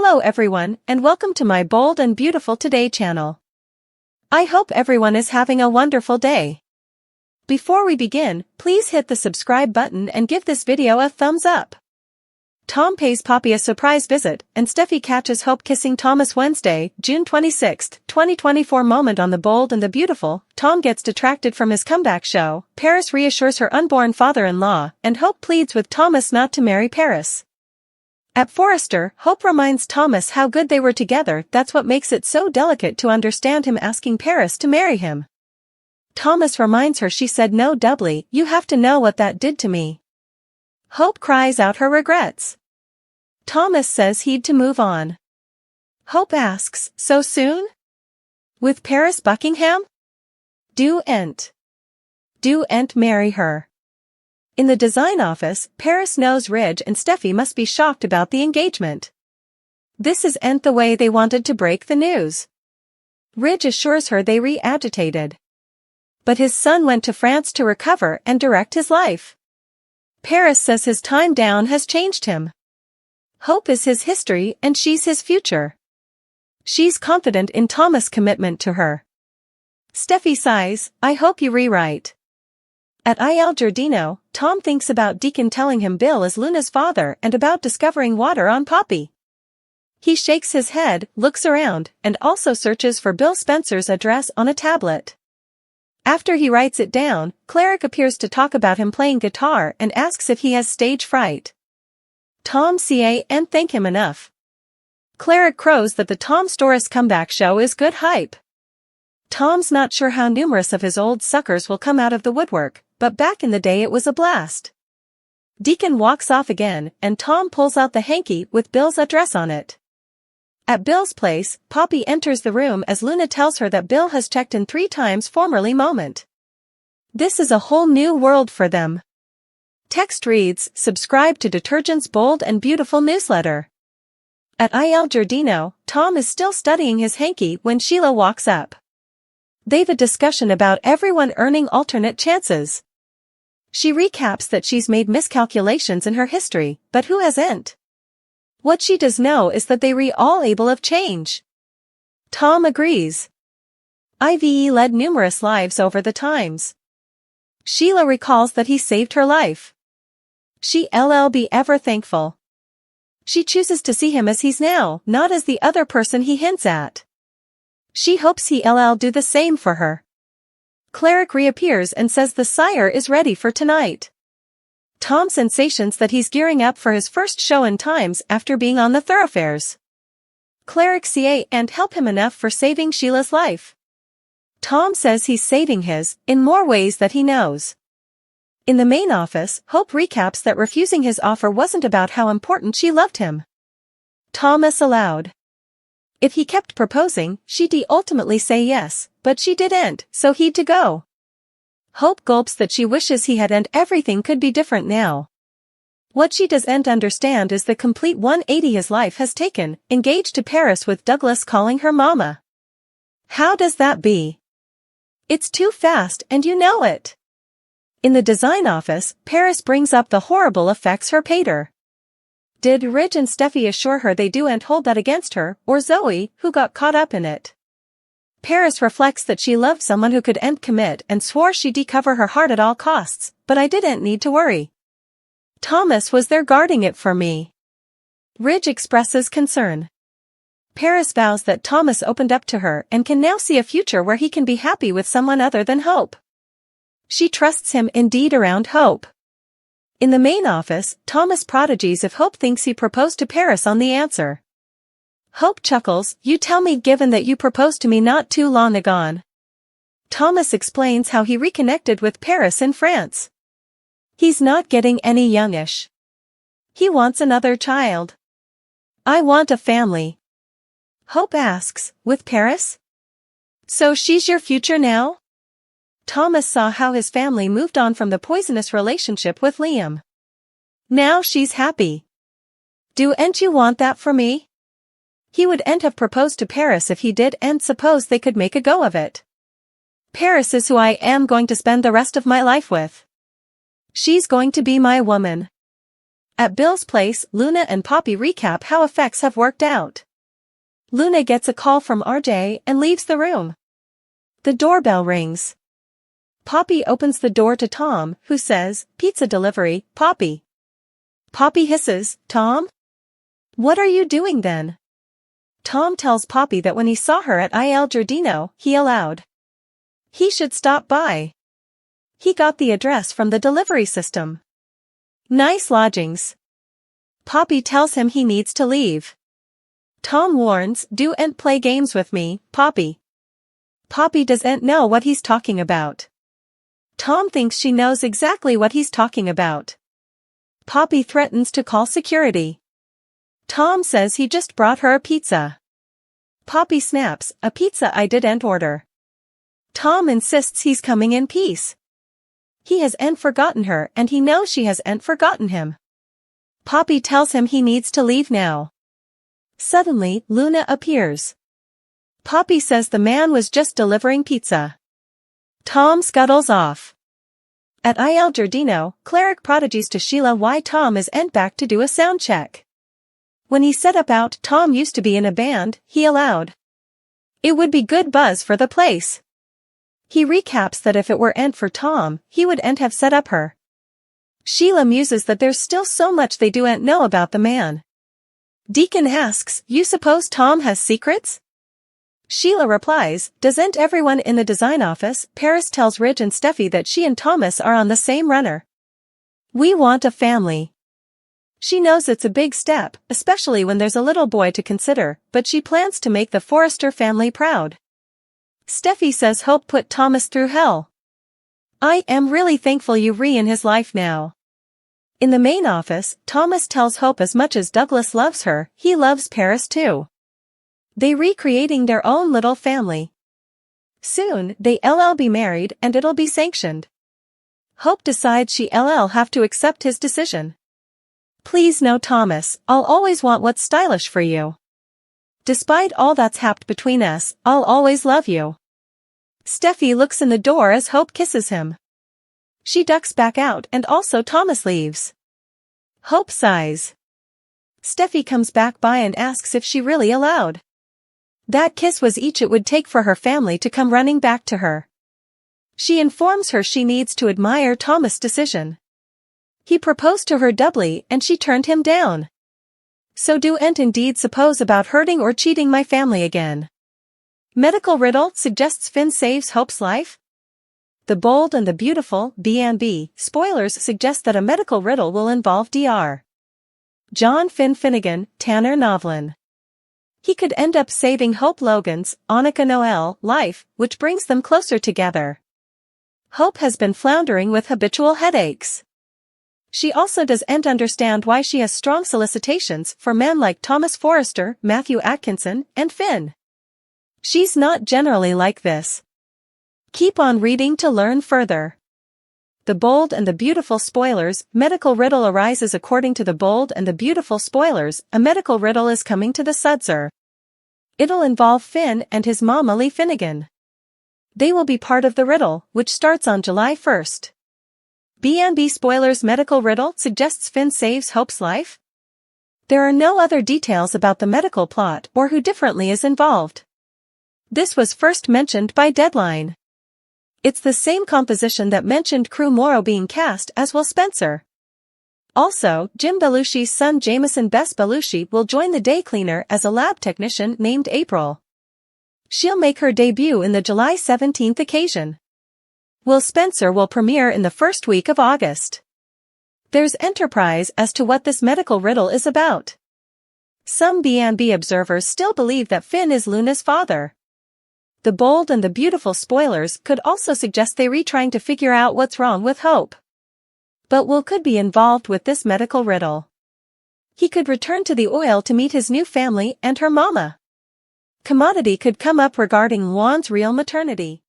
Hello everyone, and welcome to my Bold and Beautiful Today channel. I hope everyone is having a wonderful day. Before we begin, please hit the subscribe button and give this video a thumbs up. Tom pays Poppy a surprise visit, and Steffy catches Hope kissing Thomas. Wednesday, June 26, 2024 moment on the Bold and the Beautiful. Tom gets detracted from his comeback show, Paris reassures her unborn father-in-law, and Hope pleads with Thomas not to marry Paris. At Forrester, Hope reminds Thomas how good they were together. That's what makes it so delicate to understand him asking Paris to marry him. Thomas reminds her she said no doubly, you have to know what that did to me. Hope cries out her regrets. Thomas says he'd to move on. Hope asks, so soon? With Paris Buckingham? Do en't marry her. In the design office, Paris knows Ridge and Steffy must be shocked about the engagement. This isn't the way they wanted to break the news. Ridge assures her they re-agitated. But his son went to France to recover and direct his life. Paris says his time down has changed him. Hope is his history and she's his future. She's confident in Thomas' commitment to her. Steffy sighs, I hope you rewrite. At Il Giardino, Tom thinks about Deacon telling him Bill is Luna's father and about discovering water on Poppy. He shakes his head, looks around, and also searches for Bill Spencer's address on a tablet. After he writes it down, Cleric appears to talk about him playing guitar and asks if he has stage fright. Tom can't thank him enough. Cleric crows that the Tom Storrs comeback show is good hype. Tom's not sure how numerous of his old suckers will come out of the woodwork, but back in the day it was a blast. Deacon walks off again, and Tom pulls out the hanky with Bill's address on it. At Bill's place, Poppy enters the room as Luna tells her that Bill has checked in 3 times formerly moment. This is a whole new world for them. Text reads, subscribe to Detergent's Bold and Beautiful newsletter. At Il Giardino, Tom is still studying his hanky when Sheila walks up. They've a discussion about everyone earning alternate chances. She recaps that she's made miscalculations in her history, but who hasn't? What she does know is that they all able of change. Tom agrees. Ive led numerous lives over the times. Sheila recalls that he saved her life. She'll be ever thankful. She chooses to see him as he's now, not as the other person he hints at. She hopes he'll do the same for her. Cleric reappears and says the sire is ready for tonight. Tom sensations that he's gearing up for his first show in times after being on the thoroughfares. Cleric can't help him enough for saving Sheila's life. Tom says he's saving his, in more ways that he knows. In the main office, Hope recaps that refusing his offer wasn't about how important she loved him. Thomas aloud. If he kept proposing, she'd ultimately say yes, but she didn't, so he'd to go. Hope gulps that she wishes he had and everything could be different now. What she doesn't understand is the complete 180 his life has taken, engaged to Paris with Douglas calling her mama. How does that be? It's too fast and you know it. In the design office, Paris brings up the horrible effects her pater. Did Ridge and Steffy assure her they don't hold that against her, or Zoe, who got caught up in it? Paris reflects that she loved someone who couldn't commit and swore she'd cover her heart at all costs, but I didn't need to worry. Thomas was there guarding it for me. Ridge expresses concern. Paris vows that Thomas opened up to her and can now see a future where he can be happy with someone other than Hope. She trusts him indeed around Hope. In the main office, Thomas prodigies if Hope thinks he proposed to Paris on the answer. Hope chuckles, you tell me given that you proposed to me not too long ago. Thomas explains how he reconnected with Paris in France. He's not getting any youngish. He wants another child. I want a family. Hope asks, with Paris? So she's your future now? Thomas saw how his family moved on from the poisonous relationship with Liam. Now she's happy. Don't you want that for me? He wouldn't have proposed to Paris if he did, and suppose they could make a go of it. Paris is who I am going to spend the rest of my life with. She's going to be my woman. At Bill's place, Luna and Poppy recap how effects have worked out. Luna gets a call from RJ and leaves the room. The doorbell rings. Poppy opens the door to Tom, who says, "Pizza delivery, Poppy." Poppy hisses, "Tom? What are you doing then?" Tom tells Poppy that when he saw her at Il Giardino, he allowed. He should stop by. He got the address from the delivery system. Nice lodgings. Poppy tells him he needs to leave. Tom warns, "Don't play games with me, Poppy." Poppy doesn't know what he's talking about. Tom thinks she knows exactly what he's talking about. Poppy threatens to call security. Tom says he just brought her a pizza. Poppy snaps, "A pizza I didn't order." Tom insists he's coming in peace. He hasn't forgotten her and he knows she hasn't forgotten him. Poppy tells him he needs to leave now. Suddenly, Luna appears. Poppy says the man was just delivering pizza. Tom scuttles off. At Il Giardino, Cleric prodigies to Sheila why Tom isn't back to do a sound check. When he set about Tom used to be in a band, he allowed. It would be good buzz for the place. He recaps that if it weren't for Tom, he wouldn't have set up her. Sheila muses that there's still so much they don't know about the man. Deacon asks, "You suppose Tom has secrets?" Sheila replies, "Doesn't everyone in the design office?" Paris tells Ridge and Steffy that she and Thomas are on the same runner. "We want a family." She knows it's a big step, especially when there's a little boy to consider, but she plans to make the Forrester family proud. Steffy says Hope put Thomas through hell. "I am really thankful you're in his life now." In the main office, Thomas tells Hope as much as Douglas loves her, he loves Paris too. They recreating their own little family. Soon, they'll be married and it'll be sanctioned. Hope decides she'll have to accept his decision. "Please no Thomas, I'll always want what's stylish for you. Despite all that's happened between us, I'll always love you." Steffy looks in the door as Hope kisses him. She ducks back out and also Thomas leaves. Hope sighs. Steffy comes back by and asks if she really allowed. That kiss was each it would take for her family to come running back to her. She informs her she needs to admire Thomas' decision. He proposed to her doubly and she turned him down. "So don't indeed suppose about hurting or cheating my family again." Medical riddle suggests Finn saves Hope's life? The Bold and the Beautiful, B&B, spoilers suggest that a medical riddle will involve Dr. John Finn Finnegan, Tanner Novlin. He could end up saving Hope Logan's, Annika Noel, life, which brings them closer together. Hope has been floundering with habitual headaches. She also doesn't understand why she has strong solicitations for men like Thomas Forrester, Matthew Atkinson, and Finn. She's not generally like this. Keep on reading to learn further. The Bold and the Beautiful spoilers, medical riddle arises according to the Bold and the Beautiful spoilers, a medical riddle is coming to the Sudzer. It'll involve Finn and his mom Lee Finnegan. They will be part of the riddle, which starts on July 1st. B&B spoilers medical riddle suggests Finn saves Hope's life? There are no other details about the medical plot or who differently is involved. This was first mentioned by Deadline. It's the same composition that mentioned Crew Morrow being cast as Will Spencer. Also, Jim Belushi's son Jameson Bess Belushi will join the day cleaner as a lab technician named April. She'll make her debut in the July 17th occasion. Will Spencer will premiere in the first week of August. There's enterprise as to what this medical riddle is about. Some B&B observers still believe that Finn is Luna's father. The Bold and the Beautiful spoilers could also suggest they're trying to figure out what's wrong with Hope. But Will could be involved with this medical riddle. He could return to the oil to meet his new family and her mama. Commodity could come up regarding Juan's real maternity.